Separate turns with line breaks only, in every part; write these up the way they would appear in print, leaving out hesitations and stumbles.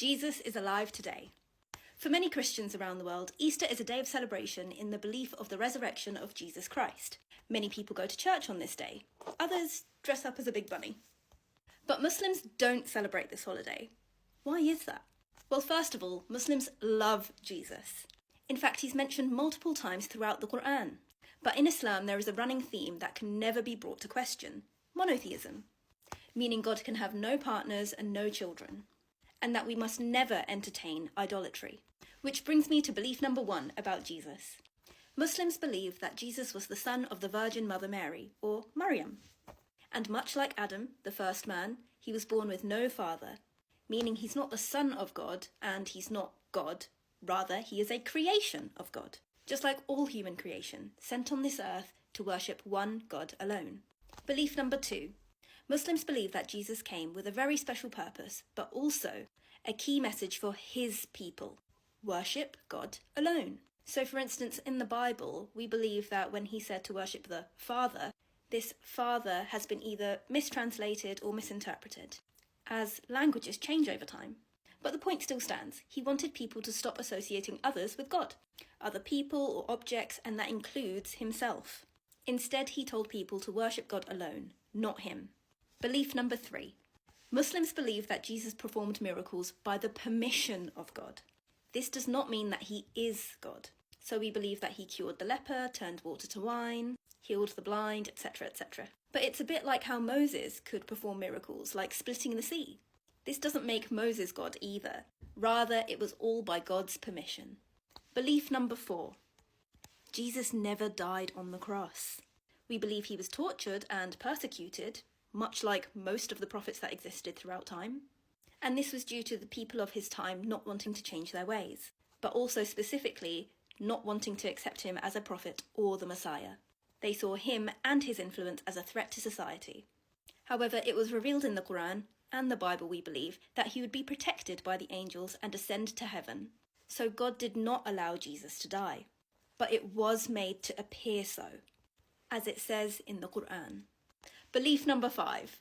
Jesus is alive today. For many Christians around the world, Easter is a day of celebration in the belief of the resurrection of Jesus Christ. Many people go to church on this day. Others dress up as a big bunny. But Muslims don't celebrate this holiday. Why is that? Well, first of all, Muslims love Jesus. In fact, he's mentioned multiple times throughout the Quran. But in Islam, there is a running theme that can never be brought to question: monotheism, meaning God can have no partners and no children, and that we must never entertain idolatry. Which brings me to belief number 1 about Jesus. Muslims believe that Jesus was the son of the Virgin Mother Mary, or Maryam. And much like Adam, the first man, he was born with no father, meaning he's not the son of God and he's not God. Rather, he is a creation of God, just like all human creation, sent on this earth to worship one God alone. Belief number 2. Muslims believe that Jesus came with a very special purpose, but also a key message for his people: worship God alone. So for instance, in the Bible, we believe that when he said to worship the Father, this Father has been either mistranslated or misinterpreted, as languages change over time. But the point still stands. He wanted people to stop associating others with God, other people or objects, and that includes himself. Instead, he told people to worship God alone, not him. Belief number 3. Muslims believe that Jesus performed miracles by the permission of God. This does not mean that he is God. So we believe that he cured the leper, turned water to wine, healed the blind, etc., etc. But it's a bit like how Moses could perform miracles, like splitting the sea. This doesn't make Moses God either. Rather, it was all by God's permission. Belief number 4. Jesus never died on the cross. We believe he was tortured and persecuted, much like most of the prophets that existed throughout time. And this was due to the people of his time not wanting to change their ways, but also specifically not wanting to accept him as a prophet or the Messiah. They saw him and his influence as a threat to society. However, it was revealed in the Quran and the Bible, we believe, that he would be protected by the angels and ascend to heaven. So God did not allow Jesus to die, but it was made to appear so, as it says in the Quran. Belief number 5.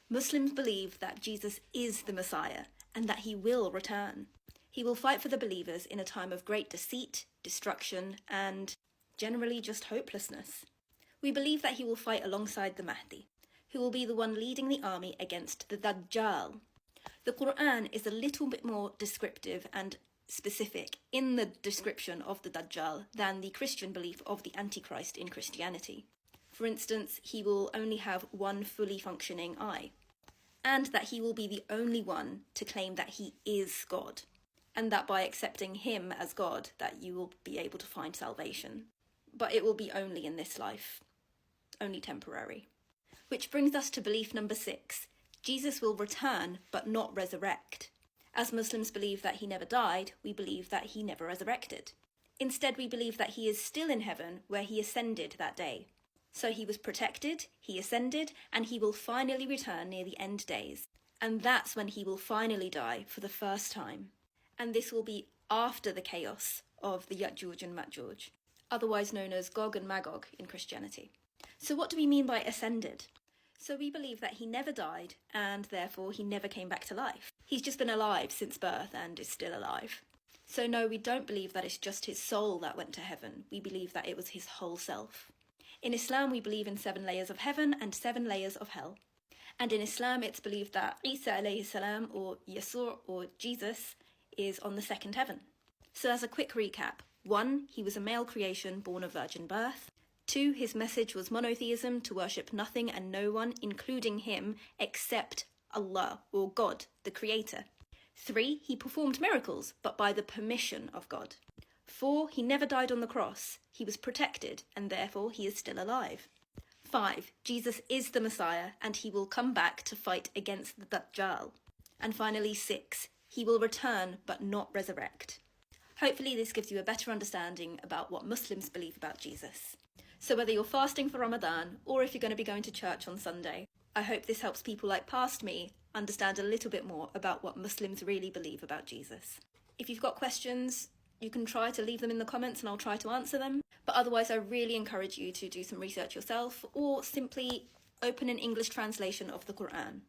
Muslims believe that Jesus is the Messiah and that he will return. He will fight for the believers in a time of great deceit, destruction, and generally just hopelessness. We believe that he will fight alongside the Mahdi, who will be the one leading the army against the Dajjal. The Quran is a little bit more descriptive and specific in the description of the Dajjal than the Christian belief of the Antichrist in Christianity. For instance, he will only have one fully functioning eye, and that he will be the only one to claim that he is God, and that by accepting him as God, that you will be able to find salvation. But it will be only in this life, only temporary. Which brings us to belief number 6. Jesus will return, but not resurrect. As Muslims believe that he never died, we believe that he never resurrected. Instead, we believe that he is still in heaven, where he ascended that day. So he was protected, he ascended, and he will finally return near the end days. And that's when he will finally die for the first time. And this will be after the chaos of the Ya'juj and Ma'juj, otherwise known as Gog and Magog in Christianity. So what do we mean by ascended? So we believe that he never died, and therefore he never came back to life. He's just been alive since birth and is still alive. So no, we don't believe that it's just his soul that went to heaven. We believe that it was his whole self. In Islam, we believe in 7 layers of heaven and 7 layers of hell. And in Islam, it's believed that Isa alayhi salam, or Yasur, or Jesus, is on the 2nd heaven. So as a quick recap: 1, he was a male creation born of virgin birth. 2, his message was monotheism, to worship nothing and no one, including him, except Allah, or God, the Creator. 3, he performed miracles, but by the permission of God. 4, he never died on the cross. He was protected, and therefore he is still alive. 5, Jesus is the Messiah, and he will come back to fight against the Dajjal. And finally 6, he will return, but not resurrect. Hopefully this gives you a better understanding about what Muslims believe about Jesus. So whether you're fasting for Ramadan, or if you're going to be going to church on Sunday, I hope this helps people like past me understand a little bit more about what Muslims really believe about Jesus. If you've got questions, you can try to leave them in the comments and I'll try to answer them. But otherwise, I really encourage you to do some research yourself, or simply open an English translation of the Quran.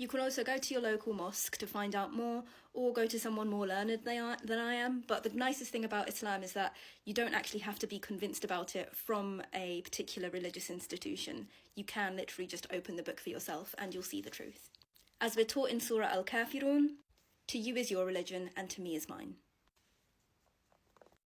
You can also go to your local mosque to find out more, or go to someone more learned than I am. But the nicest thing about Islam is that you don't actually have to be convinced about it from a particular religious institution. You can literally just open the book for yourself and you'll see the truth. As we're taught in Surah Al-Kafirun, to you is your religion and to me is mine.